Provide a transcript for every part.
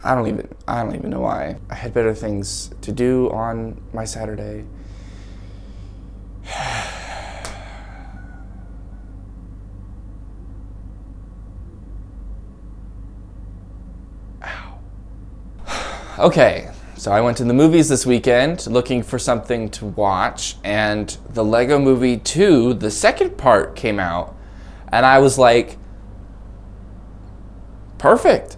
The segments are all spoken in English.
I don't even know why. I had better things to do on my Saturday. Ow. Okay, so I went to the movies this weekend looking for something to watch, and the Lego Movie 2, the second part, came out, and I was like, perfect.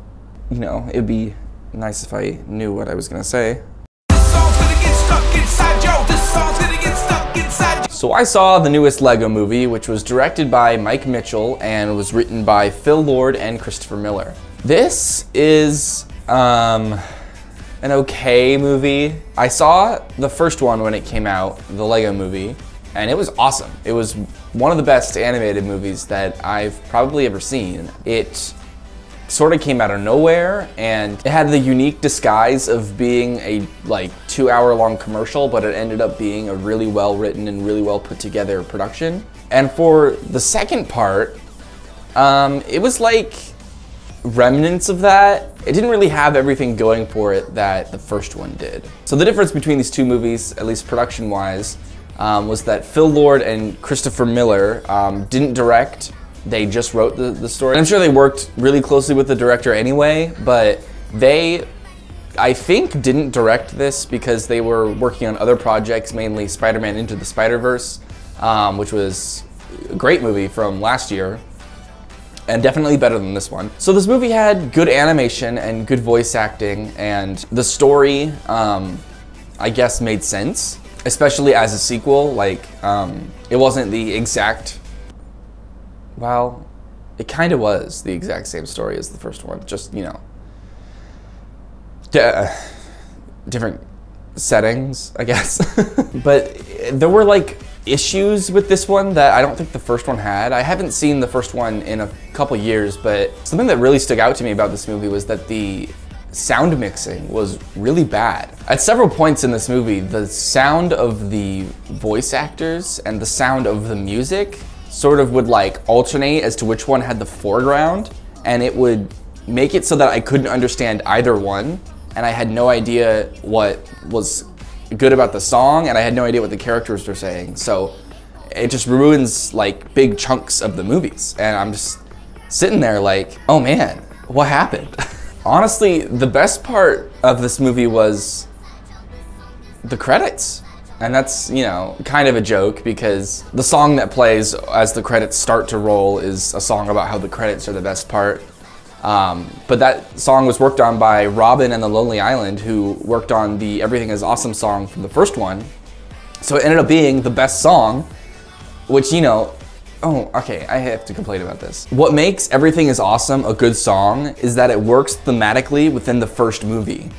You know, it'd be nice if I knew what I was gonna say. So I saw the newest Lego Movie, which was directed by Mike Mitchell and was written by Phil Lord and Christopher Miller. This is an okay movie. I saw the first one when it came out, the Lego Movie, and it was awesome. It was one of the best animated movies that I've probably ever seen. It sort of came out of nowhere, and it had the unique disguise of being a like 2-hour-long commercial, but it ended up being a really well written and really well put together production. And for the second part, it was like remnants of that. It didn't really have everything going for it that the first one did. So the difference between these two movies, at least production-wise, was that Phil Lord and Christopher Miller didn't direct. They just wrote the story. And I'm sure they worked really closely with the director anyway, but they, I think, didn't direct this because they were working on other projects, mainly Spider-Man Into the Spider-Verse, which was a great movie from last year, and definitely better than this one. So this movie had good animation and good voice acting, and the story, I guess, made sense, especially as a sequel. Like, it wasn't the exact, well, it kind of was the exact same story as the first one, just, you know, different settings, I guess. But there were like issues with this one that I don't think the first one had. I haven't seen the first one in a couple years, but something that really stuck out to me about this movie was that the sound mixing was really bad. At several points in this movie, the sound of the voice actors and the sound of the music sort of would like alternate as to which one had the foreground, and it would make it so that I couldn't understand either one, and I had no idea what was good about the song, and I had no idea what the characters were saying. So it just ruins like big chunks of the movies, and I'm just sitting there like, oh man, what happened? Honestly, the best part of this movie was the credits. And that's, you know, kind of a joke because the song that plays as the credits start to roll is a song about how the credits are the best part. But that song was worked on by Robin and the Lonely Island, who worked on the Everything Is Awesome song from the first one. So it ended up being the best song, which, you know, oh, okay, I have to complain about this. What makes Everything Is Awesome a good song is that it works thematically within the first movie.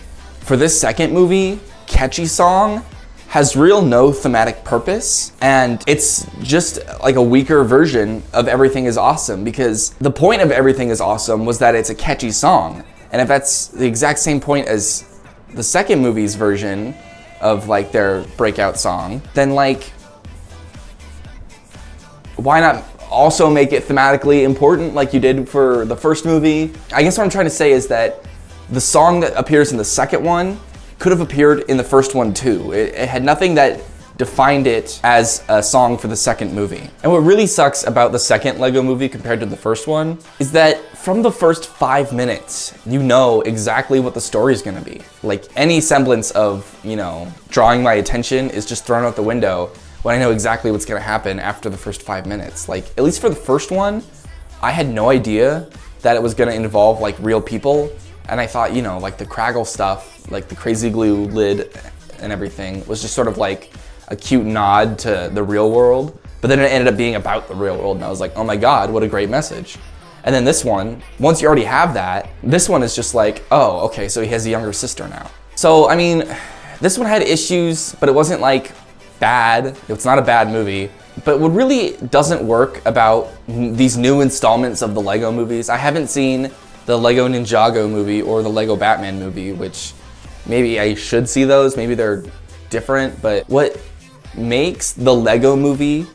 For this second movie, Catchy Song has no thematic purpose, and it's just like a weaker version of Everything Is Awesome, because the point of Everything Is Awesome was that it's a catchy song. And if that's the exact same point as the second movie's version of like their breakout song, then like, why not also make it thematically important like you did for the first movie? I guess what I'm trying to say is that the song that appears in the second one could have appeared in the first one too. It had nothing that defined it as a song for the second movie. And what really sucks about the second Lego Movie compared to the first one is that from the first 5 minutes, you know exactly what the story is gonna be. Like any semblance of, you know, drawing my attention is just thrown out the window when I know exactly what's gonna happen after the first 5 minutes. Like, at least for the first one, I had no idea that it was gonna involve like real people. And I thought, you know, like the Craggle stuff, like the crazy glue lid and everything was just sort of like a cute nod to the real world. But then it ended up being about the real world, and I was like, oh my God, what a great message. And then this one, once you already have that, this one is just like, oh, okay, so he has a younger sister now. So, I mean, this one had issues, but it wasn't like bad. It's not a bad movie. But what really doesn't work about these new installments of the Lego movies, I haven't seen the Lego Ninjago movie or the Lego Batman movie, which maybe I should see those, maybe they're different, but what makes the Lego movie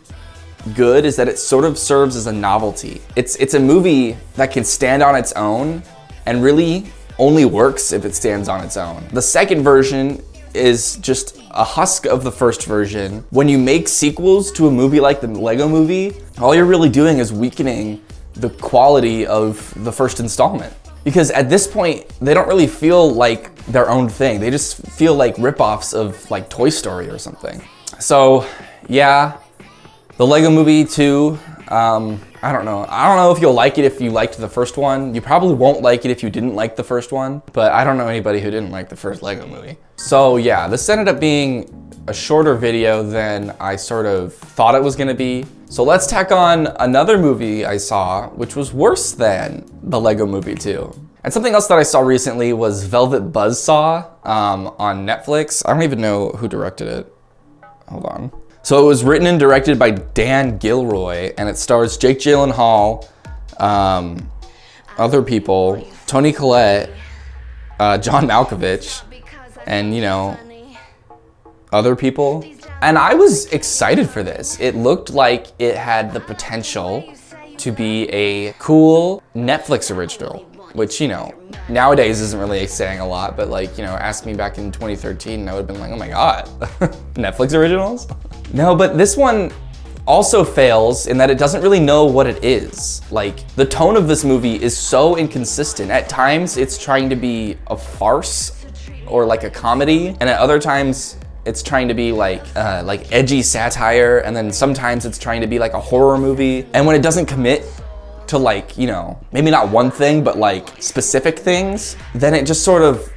good is that it sort of serves as a novelty. It's a movie that can stand on its own and really only works if it stands on its own. The second version is just a husk of the first version. When you make sequels to a movie like the Lego Movie, all you're really doing is weakening the quality of the first installment. Because at this point, they don't really feel like their own thing. They just feel like ripoffs of like Toy Story or something. So yeah, the Lego Movie 2, I don't know. I don't know if you'll like it if you liked the first one. You probably won't like it if you didn't like the first one, but I don't know anybody who didn't like the first Lego Movie. So yeah, this ended up being a shorter video than I sort of thought it was gonna be. So let's tack on another movie I saw, which was worse than the Lego Movie 2. And something else that I saw recently was Velvet Buzzsaw on Netflix. I don't even know who directed it. Hold on. So it was written and directed by Dan Gilroy, and it stars Jake Gyllenhaal, other people, Toni Collette, John Malkovich, and you know, other people. And I was excited for this. It looked like it had the potential to be a cool Netflix original, which, you know, nowadays isn't really saying a lot, but like, you know, ask me back in 2013 and I would have been like, oh my God, Netflix originals? No, but this one also fails in that it doesn't really know what it is. Like, the tone of this movie is so inconsistent. At times, it's trying to be a farce or like a comedy, and at other times, it's trying to be like edgy satire, and then sometimes it's trying to be like a horror movie. And when it doesn't commit to like, you know, maybe not one thing, but like specific things, then it just sort of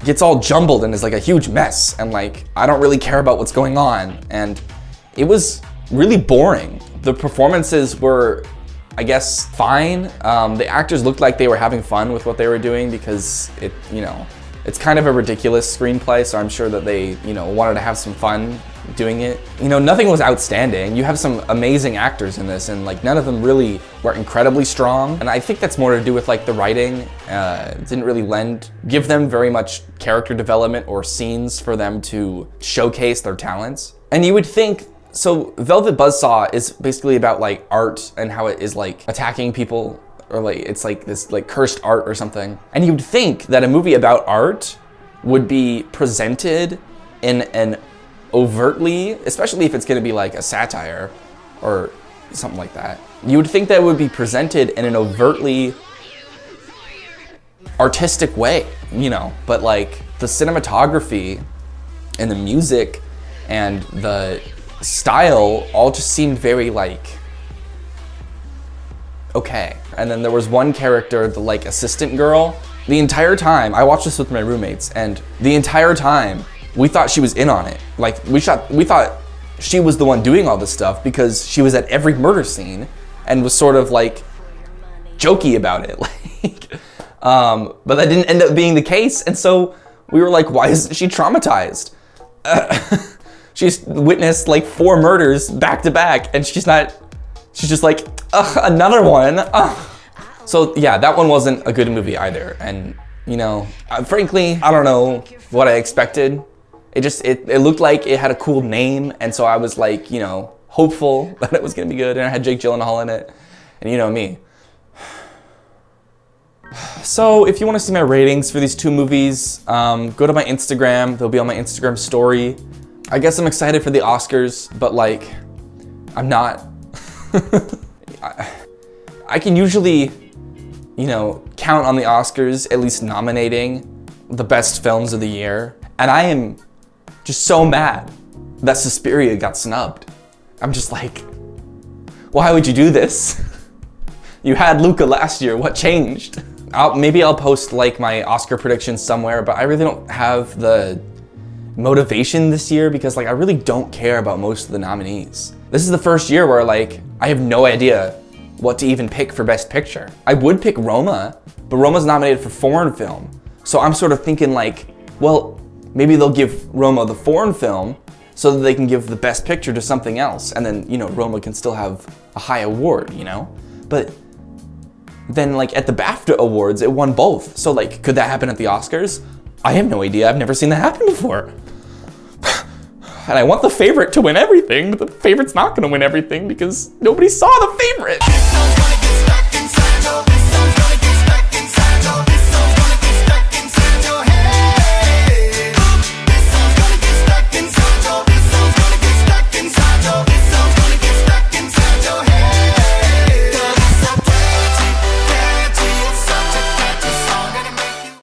gets all jumbled and is like a huge mess. And like, I don't really care about what's going on. And it was really boring. The performances were, I guess, fine. The actors looked like they were having fun with what they were doing because it, you know, it's kind of a ridiculous screenplay, so I'm sure that they, you know, wanted to have some fun doing it. You know, nothing was outstanding. You have some amazing actors in this, and like none of them really were incredibly strong. And I think that's more to do with like the writing. It didn't really give them very much character development or scenes for them to showcase their talents. And you would think, so Velvet Buzzsaw is basically about like art and how it is like attacking people, or like it's like this like cursed art or something. And you'd think that a movie about art would be presented in an overtly, especially if it's gonna be like a satire or something like that, you would think that it would be presented in an overtly artistic way, you know, but like the cinematography and the music and the style all just seemed very like, okay. And then there was one character, the like assistant girl. The entire time, I watched this with my roommates, and the entire time we thought she was in on it. Like we thought she was the one doing all this stuff because she was at every murder scene and was sort of like jokey about it. Like, but that didn't end up being the case. And so we were like, why is she traumatized? She's witnessed like 4 murders back to back, and she's just like, ugh, another one. Ugh. So yeah, that one wasn't a good movie either. And you know, frankly, I don't know what I expected. It looked like it had a cool name, and so I was like, you know, hopeful that it was gonna be good, and I had Jake Gyllenhaal in it, and you know me. So if you want to see my ratings for these 2 movies, go to my Instagram. They'll be on my Instagram story. I guess I'm excited for the Oscars, but like, I'm not. I can usually, you know, count on the Oscars at least nominating the best films of the year, and I am just so mad that Suspiria got snubbed. I'm just like, why would you do this? You had Luca last year, what changed? Maybe I'll post like my Oscar predictions somewhere, but I really don't have the motivation this year because like I really don't care about most of the nominees. This is the first year where like I have no idea what to even pick for Best Picture. I would pick Roma, but Roma's nominated for foreign film. So I'm sort of thinking like, well, maybe they'll give Roma the foreign film so that they can give the Best Picture to something else. And then, you know, Roma can still have a high award, you know? But then like at the BAFTA Awards, it won both. So like, could that happen at the Oscars? I have no idea, I've never seen that happen before. And I want the favorite to win everything, but the favorite's not gonna win everything because nobody saw the favorite.